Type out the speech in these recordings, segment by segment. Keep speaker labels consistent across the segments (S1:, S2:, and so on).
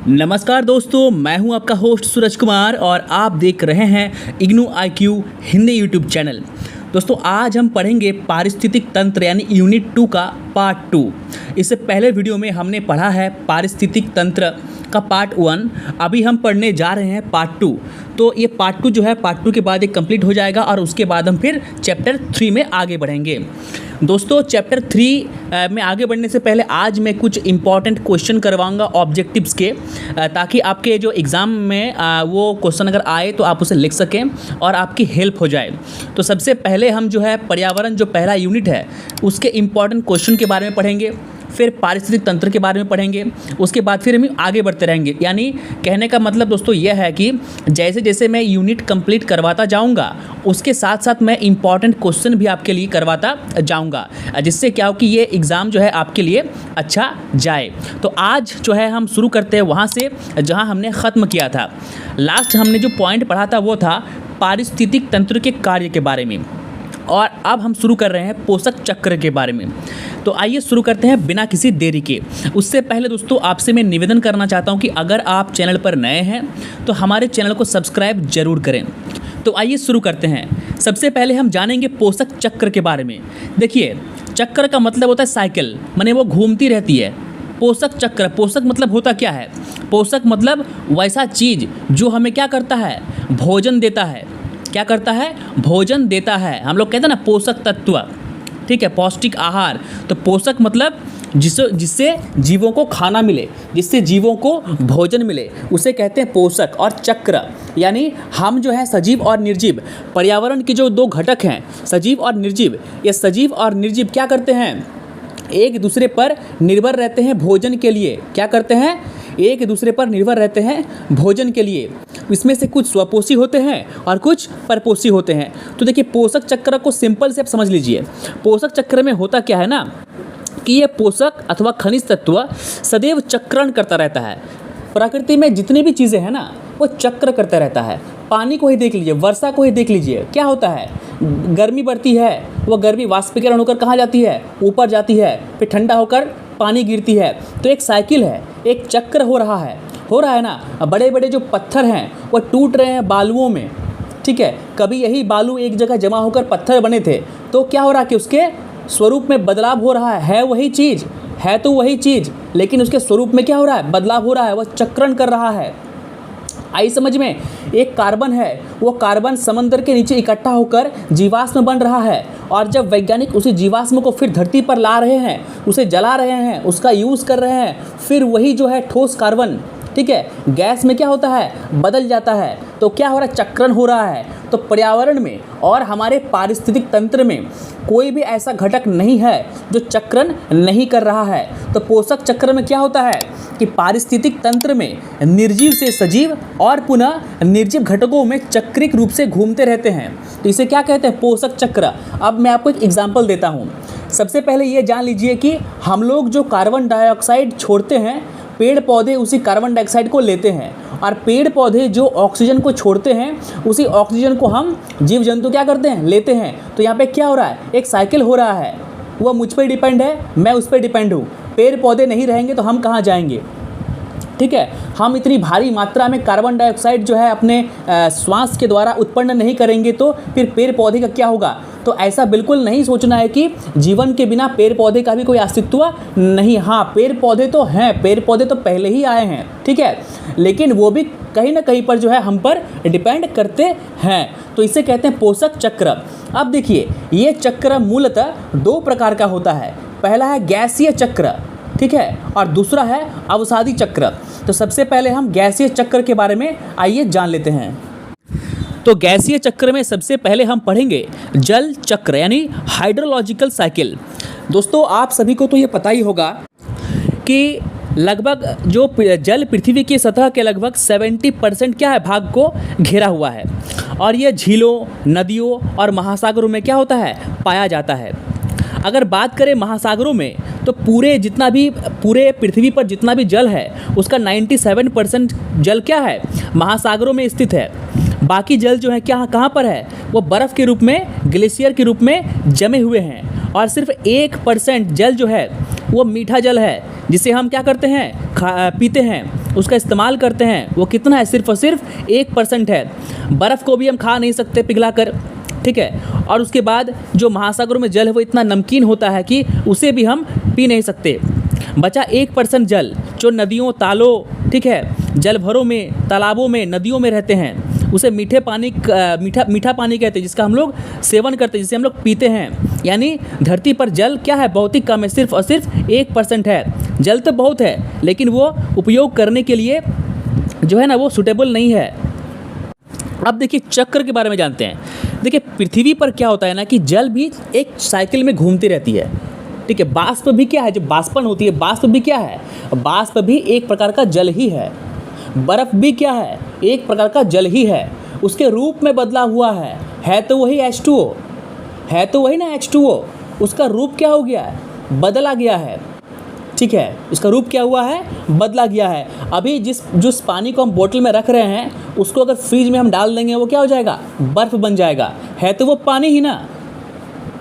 S1: नमस्कार दोस्तों, मैं हूं आपका होस्ट सूरज कुमार और आप देख रहे हैं IGNOU IQ Hindi YouTube channel. दोस्तों आज हम पढ़ेंगे पारिस्थितिक तंत्र यानी यूनिट 2 का पार्ट 2। इससे पहले वीडियो में हमने पढ़ा है पारिस्थितिक तंत्र का पार्ट 1। अभी हम पढ़ने जा रहे हैं पार्ट 2। तो ये पार्ट 2 जो है पार्ट 2 के बाद ये कंप्लीट हो जाएगा और उसके बाद हम फिर चैप्टर 3 में आगे बढ़ेंगे। दोस्तों चैप्टर 3 में आगे बढ़ने से पहले आज मैं कुछ इंपॉर्टेंट क्वेश्चन करवाऊंगा ऑब्जेक्टिव्स के, ताकि आपके जो एग्ज़ाम में वो क्वेश्चन अगर आए तो आप उसे लिख सकें और आपकी हेल्प हो जाए। तो सबसे पहले हम जो है पर्यावरण जो पहला यूनिट है उसके इंपॉर्टेंट क्वेश्चन के बारे में पढ़ेंगे, फिर पारिस्थितिक तंत्र के बारे में पढ़ेंगे, उसके बाद फिर हम आगे बढ़ते रहेंगे। यानी कहने का मतलब दोस्तों यह है कि जैसे जैसे मैं यूनिट कंप्लीट करवाता जाऊंगा उसके साथ साथ मैं इंपॉर्टेंट क्वेश्चन भी आपके लिए करवाता जाऊंगा, जिससे क्या हो कि ये एग्ज़ाम जो है आपके लिए अच्छा जाए। तो आज जो है हम शुरू करते हैं वहाँ से जहाँ हमने ख़त्म किया था। लास्ट हमने जो पॉइंट पढ़ा था वो था पारिस्थितिक तंत्र के कार्य के बारे में, और अब हम शुरू कर रहे हैं पोषक चक्र के बारे में। तो आइए शुरू करते हैं बिना किसी देरी के। उससे पहले दोस्तों आपसे मैं निवेदन करना चाहता हूं कि अगर आप चैनल पर नए हैं तो हमारे चैनल को सब्सक्राइब जरूर करें। तो आइए शुरू करते हैं। सबसे पहले हम जानेंगे पोषक चक्र के बारे में। देखिए चक्र का मतलब होता है साइकिल, माने वो घूमती रहती है। पोषक चक्र, पोषक मतलब होता क्या है? पोषक मतलब वैसा चीज़ जो हमें क्या करता है, भोजन देता है। क्या करता है? भोजन देता है। हम लोग कहते हैं ना पोषक तत्व, ठीक है, पौष्टिक आहार। तो पोषक मतलब जिससे जीवों को खाना मिले, जिससे जीवों को भोजन मिले, उसे कहते हैं पोषक। और चक्र यानी हम जो है सजीव और निर्जीव, पर्यावरण के जो दो घटक हैं सजीव और निर्जीव, ये सजीव और निर्जीव क्या करते हैं, एक दूसरे पर निर्भर रहते हैं भोजन के लिए। क्या करते हैं? एक दूसरे पर निर्भर रहते हैं भोजन के लिए। इसमें से कुछ स्वपोषी होते हैं और कुछ परपोषी होते हैं। तो देखिए पोषक चक्र को सिंपल से आप समझ लीजिए। पोषक चक्र में होता क्या है ना कि ये पोषक अथवा खनिज तत्व सदैव चक्रण करता रहता है। प्रकृति में जितनी भी चीज़ें हैं ना वो चक्र करता रहता है। पानी को ही देख लीजिए, वर्षा को ही देख लीजिए, क्या होता है, गर्मी बढ़ती है, वो गर्मी वाष्पीकरण होकर कहाँ जाती है, ऊपर जाती है, फिर ठंडा होकर पानी गिरती है। तो एक साइकिल है, एक चक्र हो रहा है ना। बड़े बड़े जो पत्थर हैं वो टूट रहे हैं बालुओं में, ठीक है। कभी यही बालू एक जगह जमा होकर पत्थर बने थे, तो क्या हो रहा है कि उसके स्वरूप में बदलाव हो रहा है वही चीज़ है, तो वही चीज़, लेकिन उसके स्वरूप में क्या हो रहा है, बदलाव हो रहा है, वह चक्रण कर रहा है। आई समझ में? एक कार्बन है, वो कार्बन समंदर के नीचे इकट्ठा होकर जीवाश्म बन रहा है, और जब वैज्ञानिक उसी जीवाश्म को फिर धरती पर ला रहे हैं, उसे जला रहे हैं, उसका यूज़ कर रहे हैं, फिर वही जो है ठोस कार्बन, ठीक है, गैस में क्या होता है, बदल जाता है। तो क्या हो रहा है, चक्रण हो रहा है। तो पर्यावरण में और हमारे पारिस्थितिक तंत्र में कोई भी ऐसा घटक नहीं है जो चक्रण नहीं कर रहा है। तो पोषक चक्र में क्या होता है कि पारिस्थितिक तंत्र में निर्जीव से सजीव और पुनः निर्जीव घटकों में चक्रिक रूप से घूमते रहते हैं। तो इसे क्या कहते हैं, पोषक चक्र। अब मैं आपको एक एग्जाम्पल देता हूँ। सबसे पहले ये जान लीजिए कि हम लोग जो कार्बन डाइऑक्साइड छोड़ते हैं, पेड़ पौधे उसी कार्बन डाइऑक्साइड को लेते हैं, और पेड़ पौधे जो ऑक्सीजन को छोड़ते हैं उसी ऑक्सीजन को हम जीव जंतु क्या करते हैं, लेते हैं। तो यहाँ पे क्या हो रहा है, एक साइकिल हो रहा है। वह मुझ पर डिपेंड है, मैं उस पर डिपेंड हूँ। पेड़ पौधे नहीं रहेंगे तो हम कहाँ जाएंगे, ठीक है। हम इतनी भारी मात्रा में कार्बन डाइऑक्साइड जो है अपने श्वास के द्वारा उत्पन्न नहीं करेंगे तो फिर पेड़ पौधे का क्या होगा। तो ऐसा बिल्कुल नहीं सोचना है कि जीवन के बिना पेड़ पौधे का भी कोई अस्तित्व नहीं। हाँ, पेड़ पौधे तो हैं, पेड़ पौधे तो पहले ही आए हैं, ठीक है, लेकिन वो भी कहीं ना कहीं पर जो है हम पर डिपेंड करते हैं। तो इसे कहते हैं पोषक चक्र। अब देखिए ये चक्र मूलतः दो प्रकार का होता है। पहला है गैसीय चक्र, ठीक है, और दूसरा है अवसादी चक्र। तो सबसे पहले हम गैसीय चक्र के बारे में आइए जान लेते हैं। तो गैसीय चक्र में सबसे पहले हम पढ़ेंगे जल चक्र यानी हाइड्रोलॉजिकल साइकिल। दोस्तों आप सभी को तो ये पता ही होगा कि लगभग जो जल पृथ्वी की सतह के लगभग 70% क्या है, भाग को घेरा हुआ है, और ये झीलों, नदियों और महासागरों में क्या होता है, पाया जाता है। अगर बात करें महासागरों में तो पूरे पृथ्वी पर जितना भी जल है उसका 97% जल क्या है, महासागरों में स्थित है। बाकी जल जो है क्या कहाँ पर है, वो बर्फ़ के रूप में, ग्लेशियर के रूप में जमे हुए हैं। और सिर्फ 1% जल जो है वो मीठा जल है, जिसे हम क्या करते हैं, पीते हैं। उसका इस्तेमाल करते हैं वो कितना है, सिर्फ और सिर्फ 1% है। बर्फ़ को भी हम खा नहीं सकते पिघलाकर, ठीक है। और उसके बाद जो महासागरों में जल है वो इतना नमकीन होता है कि उसे भी हम पी नहीं सकते। बचा 1% जल जो नदियों, तालों, ठीक है, जलभरों में, तालाबों में, नदियों में रहते हैं, उसे मीठा पानी कहते हैं, जिसका हम लोग सेवन करते हैं, जिसे हम लोग पीते हैं। यानी धरती पर जल क्या है, बहुत ही कम है, सिर्फ और सिर्फ 1% है। जल तो बहुत है लेकिन वो उपयोग करने के लिए जो है ना वो सूटेबल नहीं है। अब देखिए चक्र के बारे में जानते हैं। देखिए पृथ्वी पर क्या होता है ना कि जल भी एक साइकिल में घूमती रहती है, ठीक है। बाष्प भी क्या है, जो बाष्पन होती है, बाष्प भी क्या है, बाष्प भी एक प्रकार का जल ही है। बर्फ़ भी क्या है, एक प्रकार का जल ही है, उसके रूप में बदला हुआ है तो वही H2O, है तो वही ना H2O, उसका रूप क्या हो गया है, बदला गया है, ठीक है। उसका रूप क्या हुआ है, बदला गया है। अभी जिस पानी को हम बोतल में रख रहे हैं उसको अगर फ्रिज में हम डाल देंगे वो क्या हो जाएगा, बर्फ़ बन जाएगा। है तो वो पानी ही ना,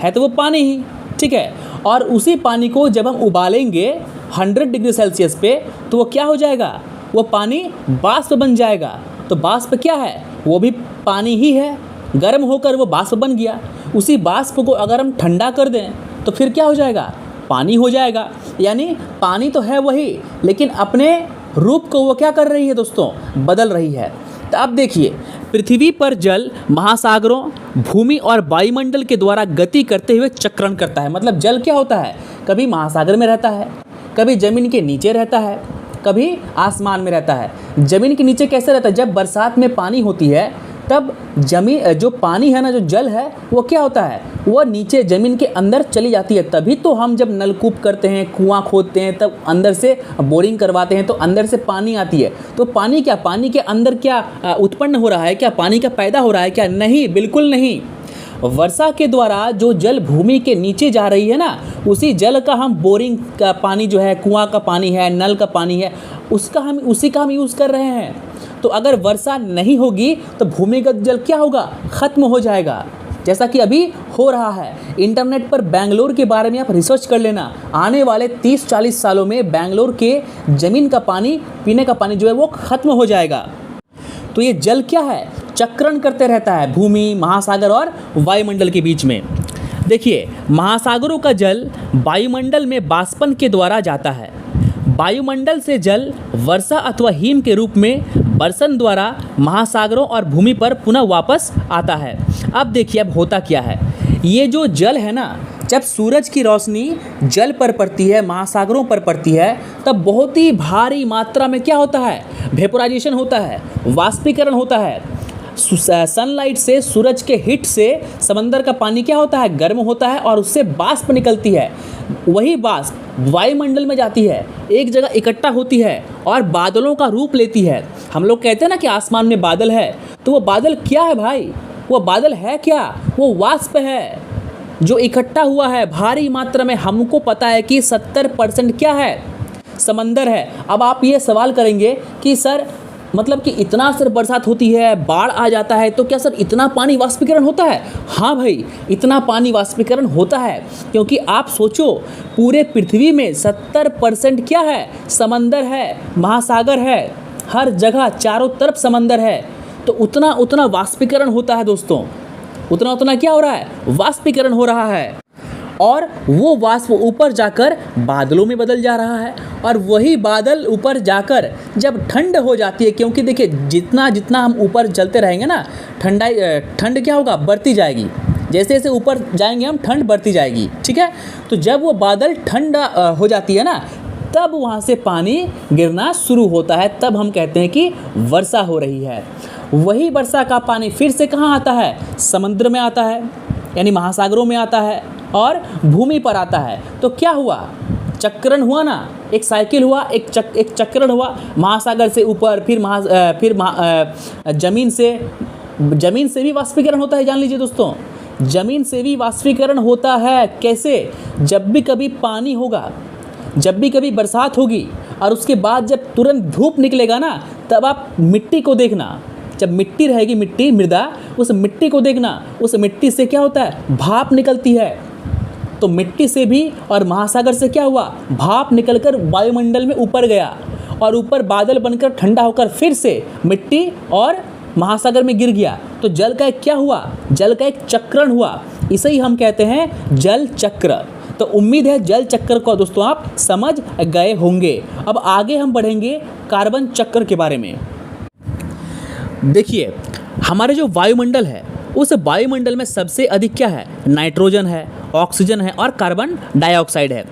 S1: है तो वो पानी ही, ठीक है। और उसी पानी को जब हम उबालेंगे 100 डिग्री सेल्सियस पे तो वो क्या हो जाएगा, वो पानी बाष्प बन जाएगा। तो बाष्प क्या है, वो भी पानी ही है, गर्म होकर वो बाष्प बन गया। उसी बाष्प को अगर हम ठंडा कर दें तो फिर क्या हो जाएगा, पानी हो जाएगा। यानी पानी तो है वही लेकिन अपने रूप को वो क्या कर रही है दोस्तों, बदल रही है। तो अब देखिए पृथ्वी पर जल महासागरों, भूमि और वायुमंडल के द्वारा गति करते हुए चक्रण करता है। मतलब जल क्या होता है, कभी महासागर में रहता है, कभी ज़मीन के नीचे रहता है, कभी आसमान में रहता है। ज़मीन के नीचे कैसे रहता है, जब बरसात में पानी होती है तब ज़मीन जो पानी है ना, जो जल है वो क्या होता है, वो नीचे ज़मीन के अंदर चली जाती है। तभी तो हम जब नलकूप करते हैं, कुआं खोदते हैं, तब अंदर से बोरिंग करवाते हैं तो अंदर से पानी आती है। तो पानी क्या, पानी के अंदर क्या उत्पन्न हो रहा है, क्या पानी का पैदा हो रहा है क्या, नहीं, बिल्कुल नहीं। वर्षा के द्वारा जो जल भूमि के नीचे जा रही है ना, उसी जल का हम बोरिंग का पानी जो है, कुआं का पानी है, नल का पानी है, उसी का हम यूज़ कर रहे हैं। तो अगर वर्षा नहीं होगी तो भूमिगत जल क्या होगा, ख़त्म हो जाएगा, जैसा कि अभी हो रहा है। इंटरनेट पर बेंगलोर के बारे में आप रिसर्च कर लेना, आने वाले 30-40 सालों में बेंगलोर के ज़मीन का पानी, पीने का पानी जो है वो ख़त्म हो जाएगा। तो ये जल क्या है, चक्रण करते रहता है भूमि, महासागर और वायुमंडल के बीच में। देखिए महासागरों का जल वायुमंडल में बाष्पन के द्वारा जाता है। वायुमंडल से जल वर्षा अथवा हिम के रूप में बर्षण द्वारा महासागरों और भूमि पर पुनः वापस आता है। अब देखिए अब होता क्या है, ये जो जल है ना, जब सूरज की रोशनी जल पर पड़ती है, महासागरों पर पड़ती है, तब बहुत ही भारी मात्रा में क्या होता है, वेपोराइजेशन होता है, वाष्पीकरण होता है। सनलाइट से, सूरज के हीट से समंदर का पानी क्या होता है, गर्म होता है और उससे बाष्प निकलती है। वही बाष्प वायुमंडल में जाती है, एक जगह इकट्ठा होती है और बादलों का रूप लेती है। हम लोग कहते हैं ना कि आसमान में बादल है, तो वो बादल क्या है भाई, वो बादल है क्या, वो वाष्प है जो इकट्ठा हुआ है भारी मात्रा में। हमको पता है कि 70% क्या है, समंदर है। अब आप ये सवाल करेंगे कि सर मतलब कि इतना सर बरसात होती है, बाढ़ आ जाता है, तो क्या सर इतना पानी वाष्पीकरण होता है? हाँ भाई, इतना पानी वाष्पीकरण होता है, क्योंकि आप सोचो पूरे पृथ्वी में 70% क्या है, समंदर है, महासागर है, हर जगह चारों तरफ समंदर है। तो उतना वाष्पीकरण होता है दोस्तों, उतना क्या हो रहा है, वाष्पीकरण हो रहा है। और वो वाष्प ऊपर जाकर बादलों में बदल जा रहा है, और वही बादल ऊपर जाकर जब ठंड हो जाती है, क्योंकि देखिए जितना हम ऊपर चलते रहेंगे ना, ठंड क्या होगा, बढ़ती जाएगी। जैसे जैसे ऊपर जाएंगे हम, ठंड बढ़ती जाएगी, ठीक है। तो जब वो बादल ठंड हो जाती है ना, तब वहाँ से पानी गिरना शुरू होता है, तब हम कहते हैं कि वर्षा हो रही है। वही वर्षा का पानी फिर से कहाँ आता है, समुद्र में आता है, यानी महासागरों में आता है और भूमि पर आता है। तो क्या हुआ, चक्रण हुआ ना, एक साइकिल हुआ, एक चक्रण हुआ, महासागर से ऊपर, फिर ज़मीन से भी वाष्पीकरण होता है। जान लीजिए दोस्तों, ज़मीन से भी वाष्पीकरण होता है। कैसे, जब भी कभी पानी होगा, जब भी कभी बरसात होगी और उसके बाद जब तुरंत धूप निकलेगा ना, तब आप मिट्टी को देखना, जब मिट्टी रहेगी, मिट्टी मृदा, उस मिट्टी को देखना, उस मिट्टी से क्या होता है, भाप निकलती है। तो मिट्टी से भी और महासागर से क्या हुआ, भाप निकलकर वायुमंडल में ऊपर गया, और ऊपर बादल बनकर ठंडा होकर फिर से मिट्टी और महासागर में गिर गया, तो जल का एक क्या हुआ, जल का एक चक्रण हुआ। इसे ही हम कहते हैं जल चक्र। तो उम्मीद है जल चक्र को दोस्तों आप समझ गए होंगे। अब आगे हम बढ़ेंगे कार्बन चक्र के बारे में। देखिए, हमारे जो वायुमंडल है उस वायुमंडल में सबसे अधिक क्या है, नाइट्रोजन है, ऑक्सीजन है और कार्बन डाइऑक्साइड है।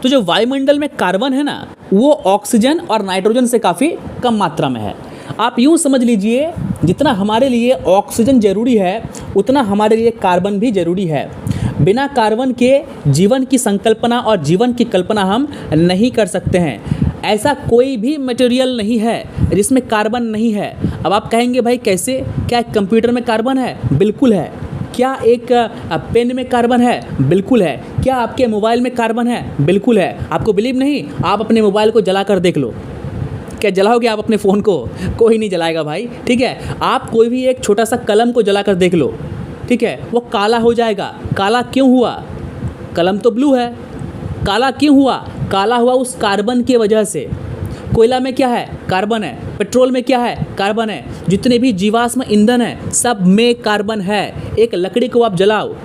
S1: तो जो वायुमंडल में कार्बन है ना, वो ऑक्सीजन और नाइट्रोजन से काफ़ी कम मात्रा में है। आप यूँ समझ लीजिए, जितना हमारे लिए ऑक्सीजन ज़रूरी है उतना हमारे लिए कार्बन भी ज़रूरी है। बिना कार्बन के जीवन की संकल्पना और जीवन की कल्पना हम नहीं कर सकते हैं। ऐसा कोई भी मटेरियल नहीं है जिसमें कार्बन नहीं है। अब आप कहेंगे भाई कैसे, क्या एक कंप्यूटर में कार्बन है? बिल्कुल है। क्या एक पेन में कार्बन है? बिल्कुल है। क्या आपके मोबाइल में कार्बन है? बिल्कुल है। आपको बिलीव नहीं, आप अपने मोबाइल को जला कर देख लो। क्या जलाओगे आप अपने फ़ोन को? कोई नहीं जलाएगा भाई, ठीक है। आप कोई भी एक छोटा सा कलम को जला कर देख लो, ठीक है, वो काला हो जाएगा। काला क्यों हुआ? कलम तो ब्लू है, काला क्यों हुआ? काला हुआ उस कार्बन की वजह से। कोयला में क्या है? कार्बन है। पेट्रोल में क्या है? कार्बन है। जितने भी जीवाश्म ईंधन है सब में कार्बन है। एक लकड़ी को आप जलाओ,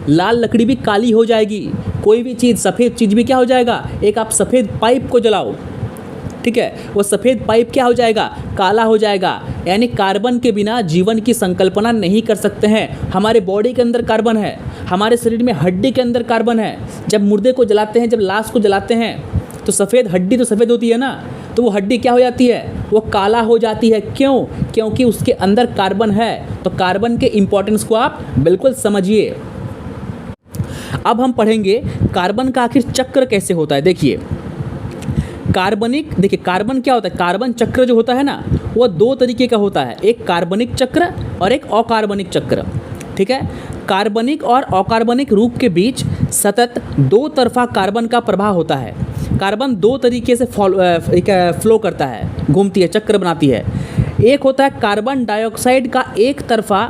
S1: लाल लकड़ी भी काली हो जाएगी। कोई भी चीज़, सफ़ेद चीज़ भी क्या हो जाएगा? एक आप सफ़ेद पाइप को जलाओ, ठीक है, वो सफ़ेद पाइप क्या हो जाएगा? काला हो जाएगा। यानी कार्बन के बिना जीवन की संकल्पना नहीं कर सकते हैं। हमारे बॉडी के अंदर कार्बन है, हमारे शरीर में हड्डी के अंदर कार्बन है। जब मुर्दे को जलाते हैं, जब लाश को जलाते हैं, तो सफ़ेद हड्डी तो सफ़ेद होती है ना, तो वो हड्डी क्या हो जाती है? वो काला हो जाती है। क्यों? क्योंकि उसके अंदर कार्बन है। तो कार्बन के इम्पोर्टेंस को आप बिल्कुल समझिए। अब हम पढ़ेंगे कार्बन का आखिर चक्र कैसे होता है। देखिए, देखिए कार्बन क्या होता है, कार्बन चक्र जो होता है ना, वो दो तरीके का होता है, एक कार्बनिक चक्र और एक अकार्बनिक चक्र, ठीक है। कार्बनिक और अकार्बनिक रूप के बीच सतत दो तरफा कार्बन का प्रवाह होता है। कार्बन दो तरीके से फ्लो करता है, घूमती है, चक्र बनाती है। एक होता है कार्बन डाइऑक्साइड का एक तरफा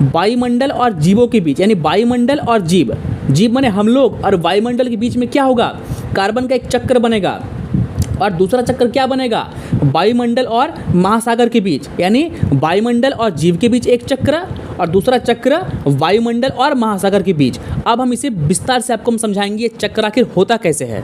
S1: वायुमंडल और जीवों के बीच, यानी वायुमंडल और जीव माने हम लोग, और वायुमंडल के बीच में क्या होगा? कार्बन का एक चक्र बनेगा। और दूसरा चक्र क्या बनेगा? वायुमंडल और महासागर के बीच, यानी वायुमंडल और जीव के बीच एक चक्र, और दूसरा चक्र वायुमंडल और महासागर के बीच। अब हम इसे विस्तार से आपको हम समझाएंगे ये चक्र आखिर होता कैसे है।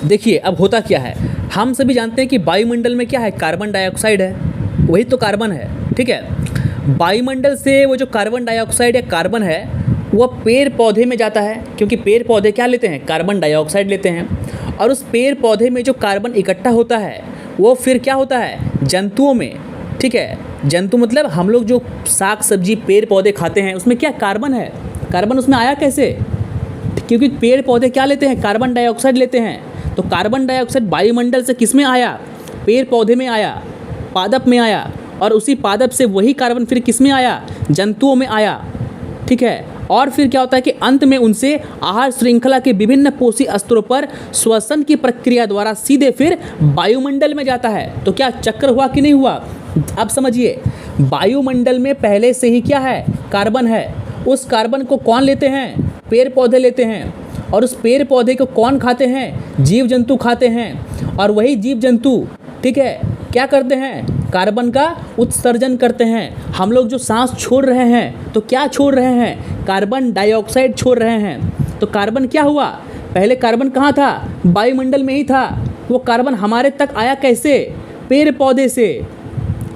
S1: देखिए, अब होता क्या है, हम सभी जानते हैं कि वायुमंडल में क्या है? कार्बन डाइऑक्साइड है, वही तो कार्बन है, ठीक है। वायुमंडल से वो जो कार्बन डाइऑक्साइड या कार्बन है वो पेड़ पौधे में जाता है, क्योंकि पेड़ पौधे क्या लेते हैं? कार्बन डाइऑक्साइड लेते हैं। और उस पेड़ पौधे में जो कार्बन इकट्ठा होता है वो फिर क्या होता है? जंतुओं में, ठीक है। जंतु मतलब हम लोग जो साग सब्जी पेड़ पौधे खाते हैं उसमें क्या कार्बन है? कार्बन उसमें आया कैसे? क्योंकि पेड़ पौधे क्या लेते हैं? कार्बन डाइऑक्साइड लेते हैं। तो कार्बन डाइऑक्साइड वायुमंडल से किस में आया? पेड़ पौधे में आया, पादप में आया, और उसी पादप से वही कार्बन फिर किस में आया? जंतुओं में आया, ठीक है। और फिर क्या होता है कि अंत में उनसे आहार श्रृंखला के विभिन्न पोषी स्तरों पर श्वसन की प्रक्रिया द्वारा सीधे फिर वायुमंडल में जाता है। तो क्या चक्र हुआ कि नहीं हुआ? अब समझिए, वायुमंडल में पहले से ही क्या है? कार्बन है। उस कार्बन को कौन लेते हैं? पेड़ पौधे लेते हैं। और उस पेड़ पौधे को कौन खाते हैं? जीव जंतु खाते हैं। और वही जीव जंतु, ठीक है, क्या करते हैं? कार्बन का उत्सर्जन करते हैं। हम लोग जो सांस छोड़ रहे हैं तो क्या छोड़ रहे हैं? कार्बन डाइऑक्साइड छोड़ रहे हैं। तो कार्बन क्या हुआ? पहले कार्बन कहाँ था? वायुमंडल में ही था। वो कार्बन हमारे तक आया कैसे? पेड़ पौधे से,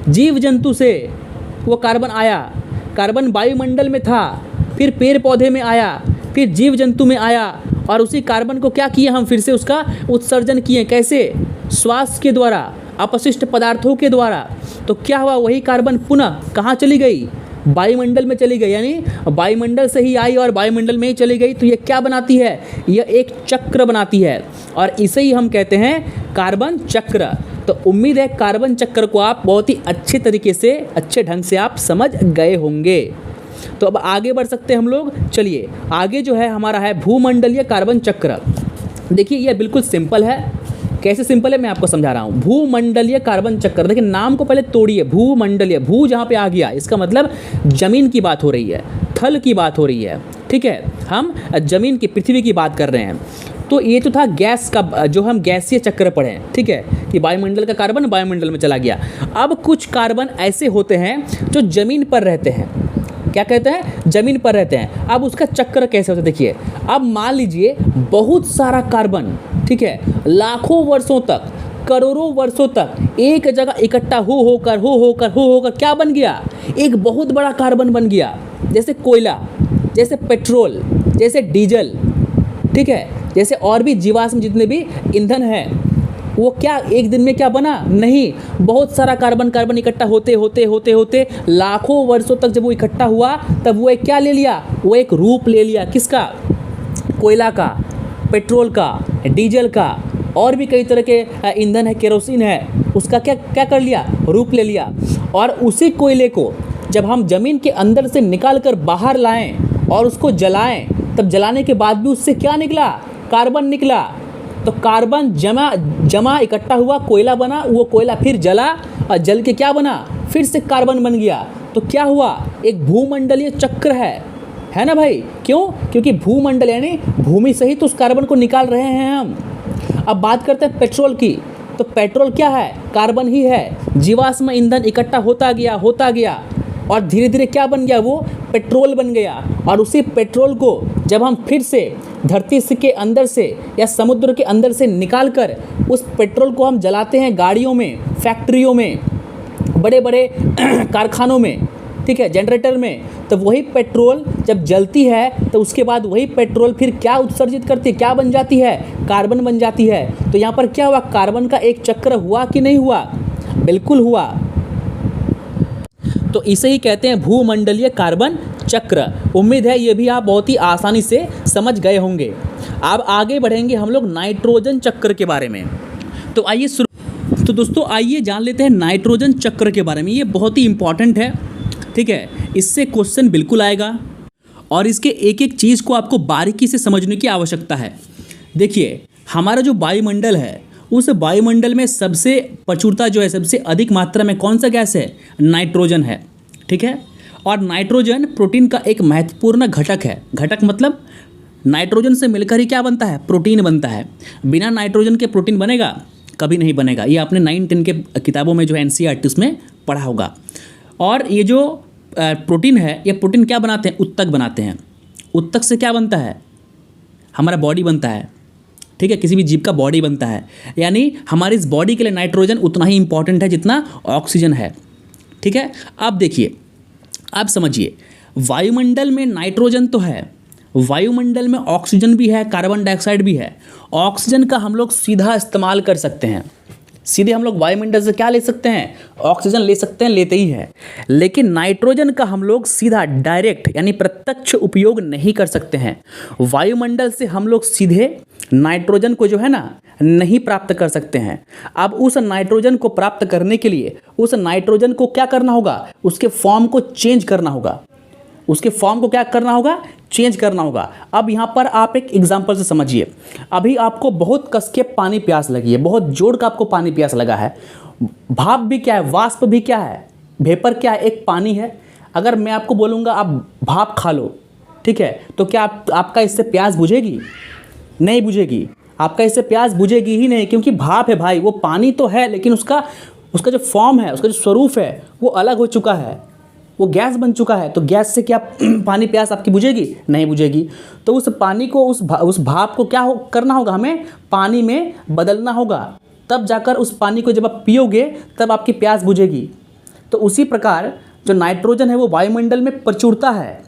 S1: जीव जंतु से वो कार्बन आया। कार्बन वायुमंडल में था, फिर पेड़ पौधे में आया, फिर जीव जंतु में आया, और उसी कार्बन को क्या किए हम? फिर से उसका उत्सर्जन किए। कैसे? श्वास के द्वारा, अपशिष्ट पदार्थों के द्वारा। तो क्या हुआ? वही कार्बन पुनः कहाँ चली गई? वायुमंडल में चली गई, यानी वायुमंडल से ही आई और वायुमंडल में ही चली गई। तो ये क्या बनाती है? यह एक चक्र बनाती है, और इसे ही हम कहते हैं कार्बन चक्र। तो उम्मीद है कार्बन चक्र को आप बहुत ही अच्छे तरीके से, अच्छे ढंग से आप समझ गए होंगे। तो अब आगे बढ़ सकते हैं हम लोग। चलिए, आगे जो है हमारा है भूमंडलीय कार्बन चक्र। देखिए, यह बिल्कुल सिंपल है। कैसे सिंपल है मैं आपको समझा रहा हूँ। भूमंडलीय कार्बन चक्र, देखिए नाम को पहले तोड़िए। भूमंडलीय, भू जहाँ पे आ गया इसका मतलब जमीन की बात हो रही है, थल की बात हो रही है, ठीक है। हम जमीन की, पृथ्वी की बात कर रहे हैं। तो ये तो था गैस का, जो हम गैसीय चक्र पढ़े हैं, ठीक है, कि वायुमंडल का कार्बन वायुमंडल में चला गया। अब कुछ कार्बन ऐसे होते हैं जो ज़मीन पर रहते हैं, क्या कहते हैं, ज़मीन पर रहते हैं। अब उसका चक्र कैसे होता है देखिए। अब मान लीजिए बहुत सारा कार्बन, ठीक है, लाखों वर्षों तक, करोड़ों वर्षों तक एक जगह इकट्ठा हो होकर क्या बन गया, एक बहुत बड़ा कार्बन बन गया, जैसे कोयला, जैसे पेट्रोल, जैसे डीजल, ठीक है, जैसे और भी जीवाश्म जितने भी ईंधन हैं, वो क्या एक दिन में क्या बना, नहीं, बहुत सारा कार्बन इकट्ठा होते लाखों वर्षों तक जब वो इकट्ठा हुआ तब वो एक क्या ले लिया, वो एक रूप ले लिया, किसका, कोयला का, पेट्रोल का, डीजल का, और भी कई तरह के ईंधन है, केरोसिन है, उसका क्या क्या कर लिया, रूप ले लिया। और उसी कोयले को जब हम ज़मीन के अंदर से निकाल कर बाहर लाएं और उसको जलाएं, तब जलाने के बाद भी उससे क्या निकला, कार्बन निकला। तो कार्बन जमा इकट्ठा हुआ, कोयला बना, वो कोयला फिर जला और जल के क्या बना, फिर से कार्बन बन गया। तो क्या हुआ, एक भूमंडलीय चक्र है ना भाई। क्यों, क्योंकि भूमंडल यानी भूमि से ही तो उस कार्बन को निकाल रहे हैं हम। अब बात करते हैं पेट्रोल की, तो पेट्रोल क्या है, कार्बन ही है। जीवाश्म ईंधन इकट्ठा होता गया और धीरे धीरे क्या बन गया, वो पेट्रोल बन गया। और उसी पेट्रोल को जब हम फिर से धरती के अंदर से या समुद्र के अंदर से निकाल कर उस पेट्रोल को हम जलाते हैं गाड़ियों में, फैक्ट्रियों में, बड़े बड़े कारखानों में, ठीक है, जनरेटर में, तो वही पेट्रोल जब जलती है तो उसके बाद वही पेट्रोल फिर क्या उत्सर्जित करती है, क्या बन जाती है, कार्बन बन जाती है। तो यहाँ पर क्या हुआ, कार्बन का एक चक्र हुआ कि नहीं हुआ, बिल्कुल हुआ। तो इसे ही कहते हैं भूमंडलीय कार्बन चक्र। उम्मीद है ये भी आप बहुत ही आसानी से समझ गए होंगे। अब आगे बढ़ेंगे हम लोग नाइट्रोजन चक्र के बारे में। तो आइए तो दोस्तों आइए जान लेते हैं नाइट्रोजन चक्र के बारे में। ये बहुत ही इंपॉर्टेंट है, ठीक है, इससे क्वेश्चन बिल्कुल आएगा और इसके एक एक चीज़ को आपको बारीकी से समझने की आवश्यकता है। देखिए हमारा जो वायुमंडल है, उस वायुमंडल में सबसे प्रचुरता जो है, सबसे अधिक मात्रा में कौन सा गैस है, नाइट्रोजन है, ठीक है। और नाइट्रोजन प्रोटीन का एक महत्वपूर्ण घटक है। घटक मतलब नाइट्रोजन से मिलकर ही क्या बनता है, प्रोटीन बनता है। बिना नाइट्रोजन के प्रोटीन बनेगा, कभी नहीं बनेगा। ये आपने 9-10 के किताबों में जो NCERT उसमें पढ़ा होगा। और ये जो प्रोटीन है, ये प्रोटीन क्या बनाते हैं, उत्तक बनाते हैं। उत्तक से क्या बनता है, हमारा बॉडी बनता है, ठीक है, किसी भी जीव का बॉडी बनता है। यानी हमारी इस बॉडी के लिए नाइट्रोजन उतना ही इंपॉर्टेंट है जितना ऑक्सीजन है, ठीक है। अब देखिए, अब समझिए, वायुमंडल में नाइट्रोजन तो है, वायुमंडल में ऑक्सीजन भी है, कार्बन डाइऑक्साइड भी है। ऑक्सीजन का हम लोग सीधा इस्तेमाल कर सकते हैं, सीधे हम लोग वायुमंडल से क्या ले सकते हैं, ऑक्सीजन ले सकते हैं, लेते ही है। लेकिन नाइट्रोजन का हम लोग सीधा डायरेक्ट यानी प्रत्यक्ष उपयोग नहीं कर सकते हैं। वायुमंडल से हम लोग सीधे नाइट्रोजन को जो है ना नहीं प्राप्त कर सकते हैं। अब उस नाइट्रोजन को प्राप्त करने के लिए उस नाइट्रोजन को क्या करना होगा, उसके फॉर्म को चेंज करना होगा। उसके फॉर्म को क्या करना होगा, चेंज करना होगा। अब यहाँ पर आप एक एग्जांपल से समझिए। अभी आपको बहुत कस के पानी प्यास लगी है, बहुत जोर का आपको पानी प्यास लगा है। भाप भी क्या है, वाष्प भी क्या है, वेपर क्या है, एक पानी है। अगर मैं आपको बोलूँगा आप भाप खा लो, ठीक है, तो क्या आपका इससे प्यास बुझेगी, नहीं बुझेगी। आपका इससे प्यास बुझेगी ही नहीं, क्योंकि भाप है भाई, वो पानी तो है लेकिन उसका जो फॉर्म है, उसका जो स्वरूप है वो अलग हो चुका है, वो गैस बन चुका है। तो गैस से क्या पानी प्यास आपकी बुझेगी, नहीं बुझेगी। तो उस पानी को, उस भाप को क्या करना होगा, हमें पानी में बदलना होगा, तब जाकर उस पानी को जब आप पियोगे तब आपकी प्यास बुझेगी। तो उसी प्रकार जो नाइट्रोजन है वो वायुमंडल में प्रचुरता है,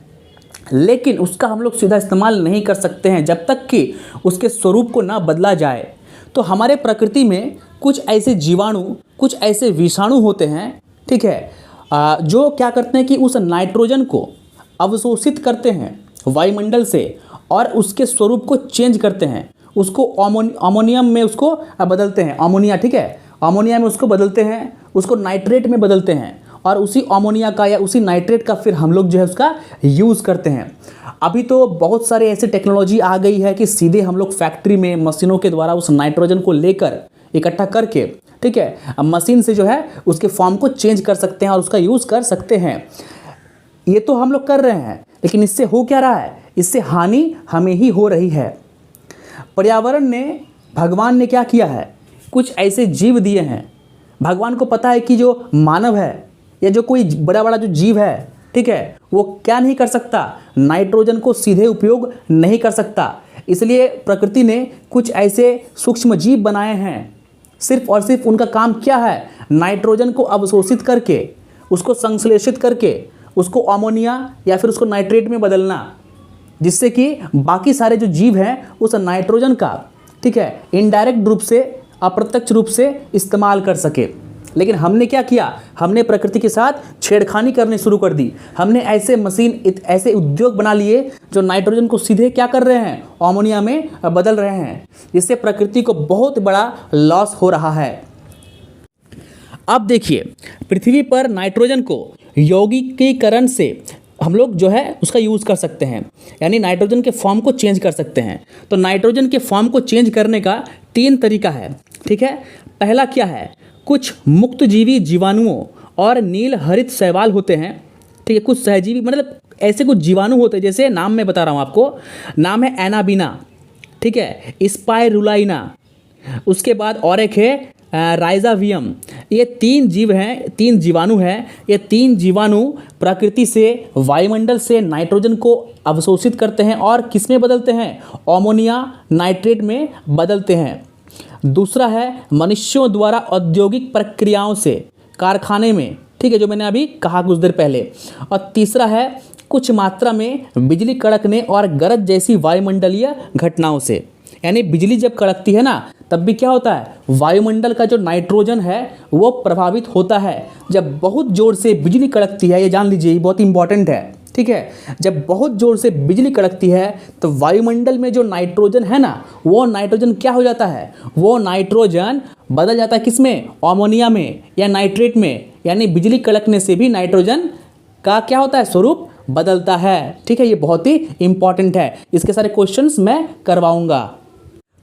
S1: लेकिन उसका हम लोग सीधा इस्तेमाल नहीं कर सकते हैं जब तक कि उसके स्वरूप को ना बदला जाए। तो हमारे प्रकृति में कुछ ऐसे जीवाणु, कुछ ऐसे विषाणु होते हैं, ठीक है, जो क्या करते हैं कि उस नाइट्रोजन को अवशोषित करते हैं वायुमंडल से और उसके स्वरूप को चेंज करते हैं। उसको अमोनियम में उसको बदलते हैं, अमोनिया, ठीक है, अमोनिया में उसको बदलते हैं, उसको नाइट्रेट में बदलते हैं और उसी अमोनिया का या उसी नाइट्रेट का फिर हम लोग जो है उसका यूज़ करते हैं। अभी तो बहुत सारे ऐसे टेक्नोलॉजी आ गई है कि सीधे हम लोग फैक्ट्री में मशीनों के द्वारा उस नाइट्रोजन को लेकर इकट्ठा करके, ठीक है, अब मशीन से जो है उसके फॉर्म को चेंज कर सकते हैं और उसका यूज़ कर सकते हैं। ये तो हम लोग कर रहे हैं, लेकिन इससे हो क्या रहा है, इससे हानि हमें ही हो रही है। पर्यावरण ने, भगवान ने क्या किया है, कुछ ऐसे जीव दिए हैं। भगवान को पता है कि जो मानव है या जो कोई बड़ा बड़ा जो जीव है, ठीक है, वो क्या नहीं कर सकता, नाइट्रोजन को सीधे उपयोग नहीं कर सकता। इसलिए प्रकृति ने कुछ ऐसे सूक्ष्म जीव बनाए हैं, सिर्फ और सिर्फ उनका काम क्या है, नाइट्रोजन को अवशोषित करके, उसको संश्लेषित करके, उसको अमोनिया या फिर उसको नाइट्रेट में बदलना, जिससे कि बाकी सारे जो जीव हैं उस नाइट्रोजन का, ठीक है, इनडायरेक्ट रूप से, अप्रत्यक्ष रूप से इस्तेमाल कर सके। लेकिन हमने क्या किया, हमने प्रकृति के साथ छेड़खानी करनी शुरू कर दी। हमने ऐसे मशीन, ऐसे उद्योग बना लिए जो नाइट्रोजन को सीधे क्या कर रहे हैं, अमोनिया में बदल रहे हैं, जिससे प्रकृति को बहुत बड़ा लॉस हो रहा है। अब देखिए, पृथ्वी पर नाइट्रोजन को यौगिकीकरण से हम लोग जो है उसका यूज़ कर सकते हैं, यानी नाइट्रोजन के फॉर्म को चेंज कर सकते हैं। तो नाइट्रोजन के फॉर्म को चेंज करने का 3 तरीका है, ठीक है। पहला क्या है, कुछ मुक्तजीवी जीवाणुओं और नील हरित शैवाल होते हैं, ठीक है, कुछ सहजीवी, मतलब ऐसे कुछ जीवाणु होते हैं, जैसे नाम मैं बता रहा हूँ आपको, नाम है एनाबीना, ठीक है, स्पाइरुलाइना, उसके बाद और एक है राइजावियम। ये 3 जीव हैं, 3 जीवाणु हैं। ये 3 जीवाणु प्रकृति से, वायुमंडल से नाइट्रोजन को अवशोषित करते हैं और किस में बदलते हैं, अमोनिया नाइट्रेट में बदलते हैं। दूसरा है मनुष्यों द्वारा औद्योगिक प्रक्रियाओं से, कारखाने में, ठीक है, जो मैंने अभी कहा कुछ देर पहले। और तीसरा है कुछ मात्रा में बिजली कड़कने और गरज जैसी वायुमंडलीय घटनाओं से। यानी बिजली जब कड़कती है ना, तब भी क्या होता है, वायुमंडल का जो नाइट्रोजन है वो प्रभावित होता है। जब बहुत ज़ोर से बिजली कड़कती है, ये जान लीजिए, ये बहुत इंपॉर्टेंट है, ठीक है, जब बहुत ज़ोर से बिजली कड़कती है तो वायुमंडल में जो नाइट्रोजन है ना, वो नाइट्रोजन क्या हो जाता है, वो नाइट्रोजन बदल जाता है किस में, अमोनिया में या नाइट्रेट में। यानी बिजली कड़कने से भी नाइट्रोजन का क्या होता है, स्वरूप बदलता है, ठीक है। ये बहुत ही इंपॉर्टेंट है, इसके सारे क्वेश्चंस मैं करवाऊंगा।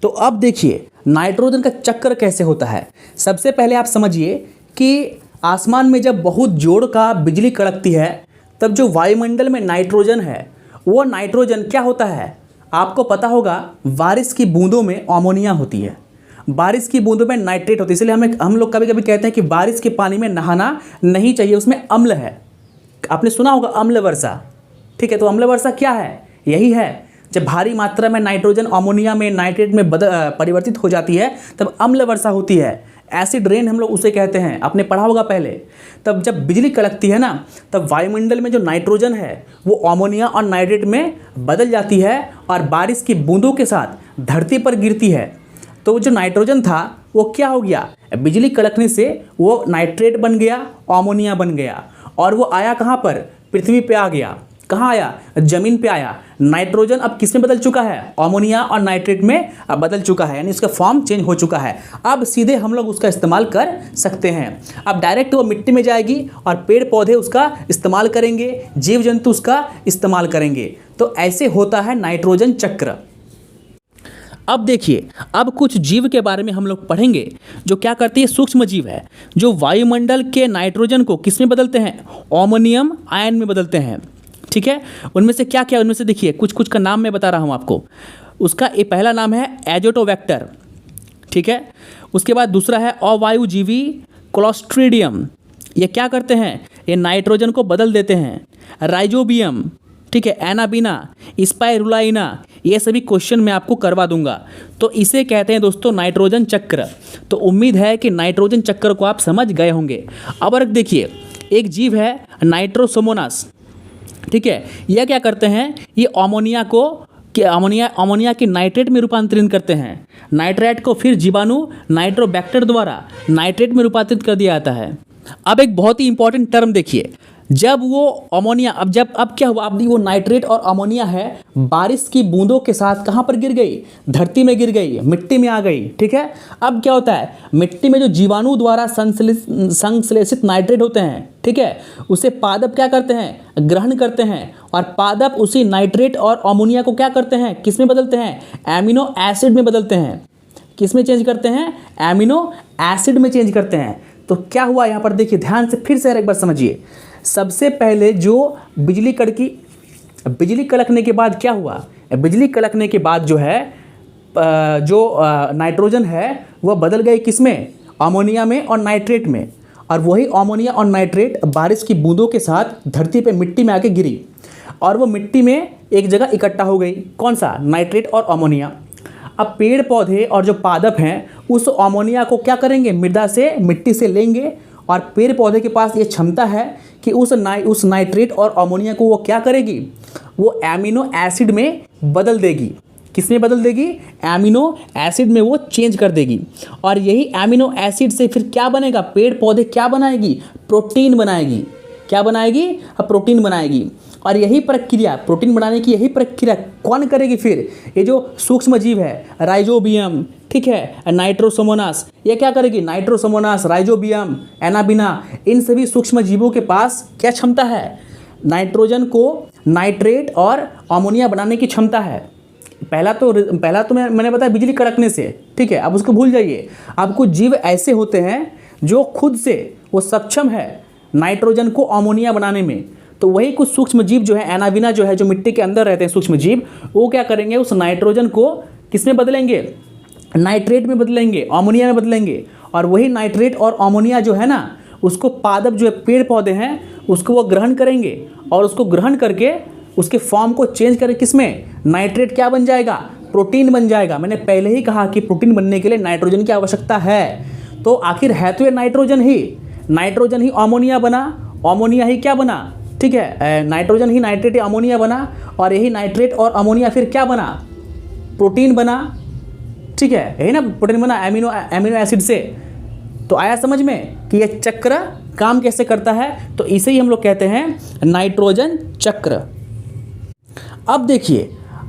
S1: तो अब देखिए नाइट्रोजन का चक्र कैसे होता है। सबसे पहले आप समझिए कि आसमान में जब बहुत जोर का बिजली कड़कती है, तब जो वायुमंडल में नाइट्रोजन है, वो नाइट्रोजन क्या होता है, आपको पता होगा, बारिश की बूंदों में अमोनिया होती है, बारिश की बूंदों में नाइट्रेट होती है। इसलिए हम लोग कभी कभी कहते हैं कि बारिश के पानी में नहाना नहीं चाहिए, उसमें अम्ल है। आपने सुना होगा अम्ल वर्षा, ठीक है। तो अम्ल वर्षा क्या है, यही है, जब भारी मात्रा में नाइट्रोजन अमोनिया में नाइट्रेट में परिवर्तित हो जाती है तब अम्ल वर्षा होती है। एसिड रेन हम लोग उसे कहते हैं, आपने पढ़ा होगा पहले। तब जब बिजली कड़कती है ना, तब वायुमंडल में जो नाइट्रोजन है वो अमोनिया और नाइट्रेट में बदल जाती है और बारिश की बूंदों के साथ धरती पर गिरती है। तो जो नाइट्रोजन था वो क्या हो गया, बिजली कड़कने से वो नाइट्रेट बन गया, अमोनिया बन गया, और वो आया कहाँ पर, पृथ्वी पे आ गया। कहाँ आया, जमीन पे आया। नाइट्रोजन अब किस में बदल चुका है, अमोनिया और नाइट्रेट में अब बदल चुका है, यानी उसका फॉर्म चेंज हो चुका है। अब सीधे हम लोग उसका इस्तेमाल कर सकते हैं। अब डायरेक्ट वो मिट्टी में जाएगी और पेड़ पौधे उसका इस्तेमाल करेंगे, जीव जंतु उसका इस्तेमाल करेंगे। तो ऐसे होता है नाइट्रोजन चक्र। अब देखिए, अब कुछ जीव के बारे में हम लोग पढ़ेंगे जो क्या करती है, सूक्ष्म जीव है, जो वायुमंडल के नाइट्रोजन को किस में बदलते हैं, अमोनियम आयन में बदलते हैं, ठीक है। उनमें से क्या क्या, उनमें से देखिए कुछ का नाम मैं बता रहा हूँ आपको। उसका ये पहला नाम है एजोटोबैक्टर, ठीक है। उसके बाद दूसरा है अवायुजीवी क्लोस्ट्रीडियम। ये क्या करते हैं, ये नाइट्रोजन को बदल देते हैं। राइजोबियम, ठीक है, एनाबीना, स्पाइरुलाइना, ये सभी क्वेश्चन मैं आपको करवा दूंगा। तो इसे कहते हैं दोस्तों नाइट्रोजन चक्र। तो उम्मीद है कि नाइट्रोजन चक्र को आप समझ गए होंगे। अब और देखिए, एक जीव है नाइट्रोसोमोनास, ठीक है। यह क्या करते हैं, ये अमोनिया को अमोनिया की नाइट्रेट में रूपांतरित करते हैं। नाइट्रेट को फिर जीवाणु नाइट्रोबैक्टर द्वारा नाइट्रेट में रूपांतरित कर दिया जाता है। अब एक बहुत ही इंपॉर्टेंट टर्म देखिए, जब वो अमोनिया, अब क्या हुआ, अब वो नाइट्रेट और अमोनिया है, बारिश की बूंदों के साथ कहाँ पर गिर गई, धरती में गिर गई, मिट्टी में आ गई, ठीक है। अब क्या होता है, मिट्टी में जो जीवाणु द्वारा संश्लेषित नाइट्रेट होते हैं, ठीक है, उसे पादप क्या करते हैं, ग्रहण करते हैं, और पादप उसी नाइट्रेट और अमोनिया को क्या करते हैं, किस में बदलते हैं, एमिनो एसिड में बदलते हैं। किस में चेंज करते हैं, एमिनो एसिड में चेंज करते हैं। तो क्या हुआ यहाँ पर देखिए, ध्यान से फिर से एक बार समझिए। सबसे पहले जो बिजली कड़की, बिजली कड़कने के बाद क्या हुआ, बिजली कड़कने के बाद जो है जो नाइट्रोजन है वह बदल गई किस में, अमोनिया में और नाइट्रेट में। और वही अमोनिया और नाइट्रेट बारिश की बूंदों के साथ धरती पे मिट्टी में आके गिरी और वो मिट्टी में एक जगह इकट्ठा हो गई। कौन सा, नाइट्रेट और अमोनिया। अब पेड़ पौधे और जो पादप हैं उस अमोनिया को क्या करेंगे, मृदा से मिट्टी से लेंगे और पेड़ पौधे के पास ये क्षमता है कि उस नाइट्रेट और अमोनिया को वो क्या करेगी, वो एमिनो एसिड में बदल देगी। किस में बदल देगी, एमिनो एसिड में वो चेंज कर देगी। और यही एमिनो एसिड से फिर क्या बनेगा, पेड़ पौधे क्या बनाएगी, प्रोटीन बनाएगी। क्या बनाएगी, प्रोटीन बनाएगी। और यही प्रक्रिया, प्रोटीन बनाने की यही प्रक्रिया कौन करेगी फिर, ये जो सूक्ष्म जीव है राइजोबियम, ठीक है, नाइट्रोसोमोनास, ये क्या करेगी, नाइट्रोसोमोनास, राइजोबियम, एनाबिना, इन सभी सूक्ष्म जीवों के पास क्या क्षमता है, नाइट्रोजन को नाइट्रेट और अमोनिया बनाने की क्षमता है। पहला तो मैंने बताया बिजली कड़कने से, ठीक है, अब उसको भूल जाइए। अब कुछ जीव ऐसे होते हैं जो खुद से वो सक्षम है नाइट्रोजन को अमोनिया बनाने में। तो वही कुछ सूक्ष्म जीव जो है, एनाबिना जो है, जो मिट्टी के अंदर रहते हैं सूक्ष्म जीव, वो क्या करेंगे, उस नाइट्रोजन को किस में बदलेंगे, नाइट्रेट में बदलेंगे, अमोनिया में बदलेंगे। और वही नाइट्रेट और अमोनिया जो है ना, उसको पादप जो है, पेड़ पौधे हैं, उसको वो ग्रहण करेंगे और उसको ग्रहण करके उसके फॉर्म को चेंज करके किस में, नाइट्रेट क्या बन जाएगा, प्रोटीन बन जाएगा। मैंने पहले ही कहा कि प्रोटीन बनने के लिए नाइट्रोजन की आवश्यकता है। तो आखिर है तो ये नाइट्रोजन ही अमोनिया बना, अमोनिया ही क्या बना, ठीक है, नाइट्रोजन ही नाइट्रेट अमोनिया बना और यही नाइट्रेट और अमोनिया फिर क्या बना, प्रोटीन बना, ठीक है, यही ना प्रोटीन बना एमिनो एसिड से। तो आया समझ में कि ये चक्र काम कैसे करता है। तो इसे ही हम लोग कहते हैं नाइट्रोजन चक्र। अब देखिए,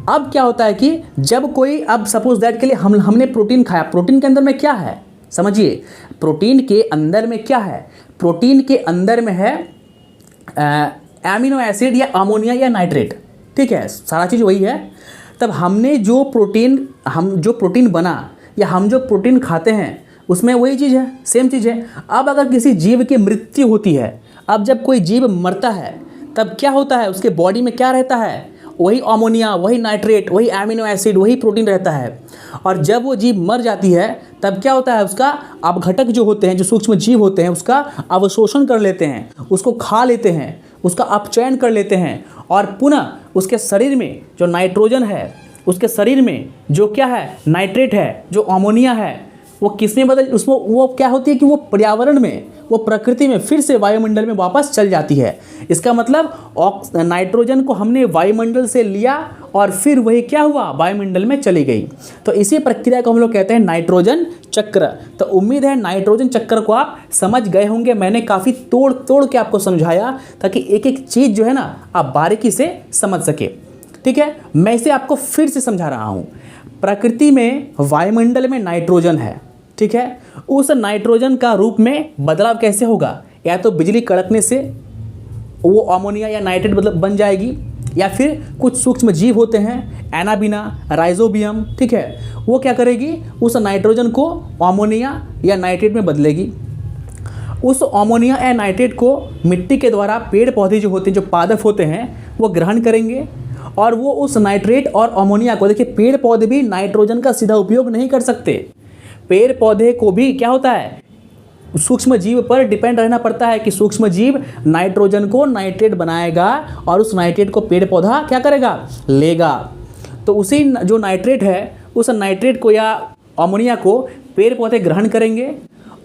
S1: अब क्या होता है कि जब कोई, अब सपोज दैट के लिए हमने प्रोटीन खाया, प्रोटीन के अंदर में क्या है, समझिए, प्रोटीन के अंदर में क्या है, प्रोटीन के अंदर में है एमिनो एसिड या अमोनिया या नाइट्रेट, ठीक है, सारा चीज़ वही है। तब हमने जो प्रोटीन बना या हम जो प्रोटीन खाते हैं उसमें वही चीज़ है, सेम चीज़ है। अब अगर किसी जीव की मृत्यु होती है, अब जब कोई जीव मरता है तब क्या होता है, उसके बॉडी में क्या रहता है, वही अमोनिया, वही नाइट्रेट, वही एमिनो एसिड, वही प्रोटीन रहता है। और जब वो जीव मर जाती है तब क्या होता है, उसका अपघटक जो होते हैं, जो सूक्ष्म जीव होते हैं, उसका अवशोषण कर लेते हैं, उसको खा लेते हैं, उसका अपचयन कर लेते हैं और पुनः उसके शरीर में जो नाइट्रोजन है, उसके शरीर में जो क्या है, नाइट्रेट है, जो अमोनिया है, वो किसमें बदल, उसमें वो क्या होती है कि वो पर्यावरण में, वो प्रकृति में फिर से वायुमंडल में वापस चल जाती है। इसका मतलब नाइट्रोजन को हमने वायुमंडल से लिया और फिर वही क्या हुआ, वायुमंडल में चली गई। तो इसी प्रक्रिया को हम लोग कहते हैं नाइट्रोजन चक्र। तो उम्मीद है नाइट्रोजन चक्र को आप समझ गए होंगे। मैंने काफ़ी तोड़ के आपको समझाया ताकि एक एक चीज़ जो है ना आप बारीकी से समझ सके, ठीक है। मैं इसे आपको फिर से समझा रहा हूँ। प्रकृति में, वायुमंडल में नाइट्रोजन है, ठीक है। उस नाइट्रोजन का रूप में बदलाव कैसे होगा, या तो बिजली कड़कने से वो अमोनिया या नाइट्रेट बन जाएगी, या फिर कुछ सूक्ष्म जीव होते हैं एनाबिना, राइजोबियम, ठीक है, वो क्या करेगी, उस नाइट्रोजन को अमोनिया या नाइट्रेट में बदलेगी। उस अमोनिया या नाइट्रेट को मिट्टी के द्वारा पेड़ पौधे जो होते हैं, जो पादप होते हैं, वो ग्रहण करेंगे और वो उस नाइट्रेट और अमोनिया को, देखिए पेड़ पौधे भी नाइट्रोजन का सीधा उपयोग नहीं कर सकते। पेड़ पौधे को भी क्या होता है, सूक्ष्म जीव पर डिपेंड रहना पड़ता है कि सूक्ष्म जीव नाइट्रोजन को नाइट्रेट बनाएगा और उस नाइट्रेट को पेड़ पौधा क्या करेगा, लेगा। तो उसी जो नाइट्रेट है, उस नाइट्रेट को या अमोनिया को पेड़ पौधे ग्रहण करेंगे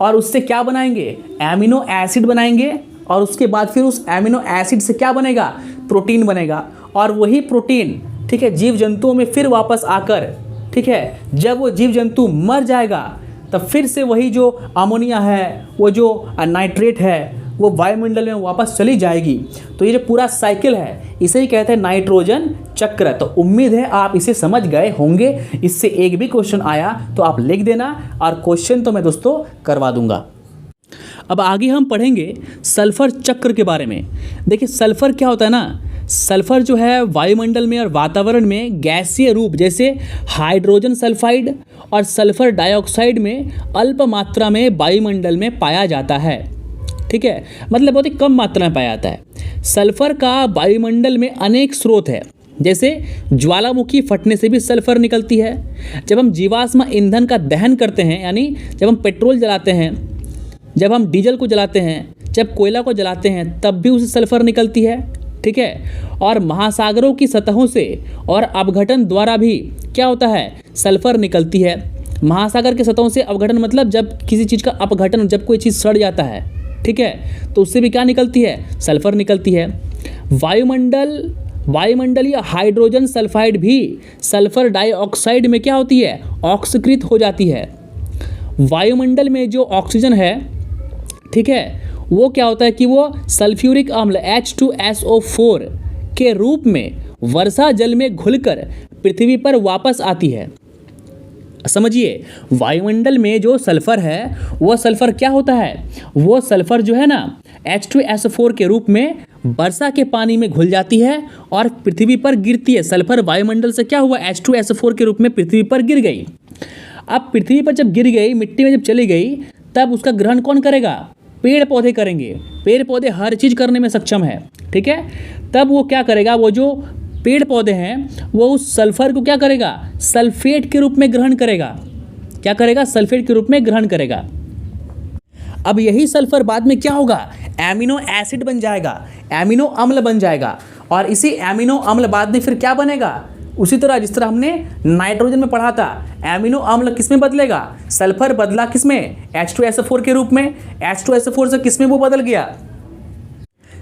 S1: और उससे क्या बनाएंगे, एमिनो एसिड बनाएंगे। और उसके बाद फिर उस एमिनो एसिड से क्या बनेगा, प्रोटीन बनेगा। और वही प्रोटीन, ठीक है, जीव जंतुओं में फिर वापस आकर, ठीक है, जब वो जीव जंतु मर जाएगा तब फिर से वही जो अमोनिया है, वो जो नाइट्रेट है, वो वायुमंडल में वापस चली जाएगी। तो ये जो पूरा साइकिल है इसे ही कहते हैं नाइट्रोजन चक्र। तो उम्मीद है आप इसे समझ गए होंगे। इससे एक भी क्वेश्चन आया तो आप लिख देना और क्वेश्चन तो मैं दोस्तों करवा दूंगा। अब आगे हम पढ़ेंगे सल्फर चक्र के बारे में। देखिए सल्फर क्या होता है ना, सल्फर जो है वायुमंडल में और वातावरण में गैसीय रूप जैसे हाइड्रोजन सल्फाइड और सल्फर डाइऑक्साइड में अल्प मात्रा में वायुमंडल में पाया जाता है, ठीक है, मतलब बहुत ही कम मात्रा में पाया जाता है। सल्फर का वायुमंडल में अनेक स्रोत है, जैसे ज्वालामुखी फटने से भी सल्फर निकलती है। जब हम जीवाश्म ईंधन का दहन करते हैं, यानी जब हम पेट्रोल जलाते हैं, जब हम डीजल को जलाते हैं, जब कोयला को जलाते हैं, तब भी उससे सल्फर निकलती है। ठीक है। और महासागरों की सतहों से और अपघटन द्वारा भी क्या होता है, सल्फर निकलती है। महासागर की सतहों से अपघटन मतलब जब किसी चीज़ का अपघटन, जब कोई चीज़ सड़ जाता है, ठीक है, तो उससे भी क्या निकलती है, सल्फर निकलती है। वायुमंडलीय हाइड्रोजन सल्फाइड भी सल्फर डाइऑक्साइड में क्या होती है, ऑक्सीकृत हो जाती है। वायुमंडल में जो ऑक्सीजन है, ठीक है, वो क्या होता है कि वो सल्फ्यूरिक अम्ल H2SO4 के रूप में वर्षा जल में घुलकर पृथ्वी पर वापस आती है। समझिए, वायुमंडल में जो सल्फर है, वो सल्फर क्या होता है, वो सल्फर जो है ना H2SO4 के रूप में वर्षा के पानी में घुल जाती है और पृथ्वी पर गिरती है। सल्फर वायुमंडल से क्या हुआ, H2SO4 के रूप में पृथ्वी पर गिर गई। अब पृथ्वी पर जब गिर गई, मिट्टी में जब चली गई, तब उसका ग्रहण कौन करेगा, पेड़ पौधे करेंगे। पेड़ पौधे हर चीज़ करने में सक्षम है, ठीक है। तब वो क्या करेगा, वो जो पेड़ पौधे हैं वो उस सल्फर को क्या करेगा, सल्फेट के रूप में ग्रहण करेगा। क्या करेगा, सल्फेट के रूप में ग्रहण करेगा। अब यही सल्फर बाद में क्या होगा, एमिनो एसिड बन जाएगा, एमिनो अम्ल बन जाएगा। और इसी एमिनो अम्ल बाद में फिर क्या बनेगा, उसी तरह जिस तरह हमने नाइट्रोजन में पढ़ा था, एमिनो अम्ल किस में बदलेगा, सल्फर बदला किस में, H2SO4 के रूप में। H2SO4 से किस में वो बदल गया,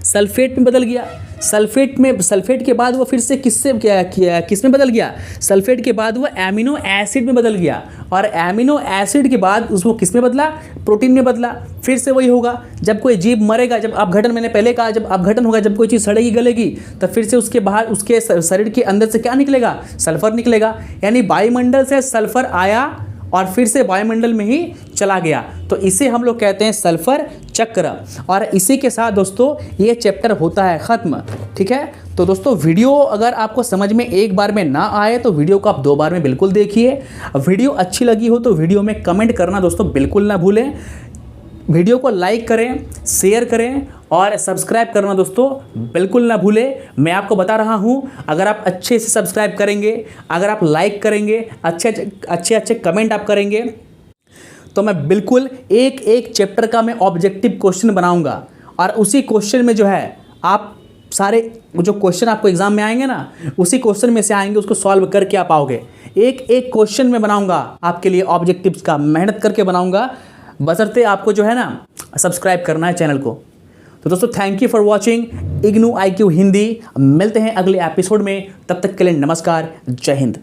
S1: सल्फेट में बदल गया। सल्फेट के बाद वो फिर से किस में बदल गया, सल्फेट के बाद वो एमिनो एसिड में बदल गया। और एमिनो एसिड के बाद उसको किस में बदला, प्रोटीन में बदला। फिर से वही होगा, जब कोई जीव मरेगा, जब अपघटन, मैंने पहले कहा, जब अपघटन होगा, जब कोई चीज़ सड़ेगी गलेगी, तब फिर से उसके बाहर, उसके शरीर के अंदर से क्या निकलेगा, सल्फर निकलेगा। यानी वायुमंडल से सल्फर आया और फिर से वायुमंडल में ही चला गया। तो इसे हम लोग कहते हैं सल्फर चक्र। और इसी के साथ दोस्तों ये चैप्टर होता है ख़त्म, ठीक है। तो दोस्तों वीडियो अगर आपको समझ में एक बार में ना आए तो वीडियो को आप 2 बार में बिल्कुल देखिए। वीडियो अच्छी लगी हो तो वीडियो में कमेंट करना दोस्तों बिल्कुल ना भूलें। वीडियो को लाइक करें, शेयर करें और सब्सक्राइब करना दोस्तों बिल्कुल ना भूलें। मैं आपको बता रहा हूं, अगर आप अच्छे से सब्सक्राइब करेंगे, अगर आप लाइक करेंगे, अच्छे कमेंट आप करेंगे, तो मैं बिल्कुल एक चैप्टर का मैं ऑब्जेक्टिव क्वेश्चन बनाऊंगा। और उसी क्वेश्चन में जो है, आप सारे जो क्वेश्चन आपको एग्जाम में आएंगे ना, उसी क्वेश्चन में से आएंगे, उसको सॉल्व करके आप आओगे। एक क्वेश्चन में बनाऊंगा आपके लिए ऑब्जेक्टिव्स का, मेहनत करके बनाऊंगा, बशर्ते आपको जो है ना सब्सक्राइब करना है चैनल को। तो दोस्तों thank you for watching IGNOU IQ Hindi. मिलते हैं अगले एपिसोड में, तब तक के लिए नमस्कार, जय हिंद।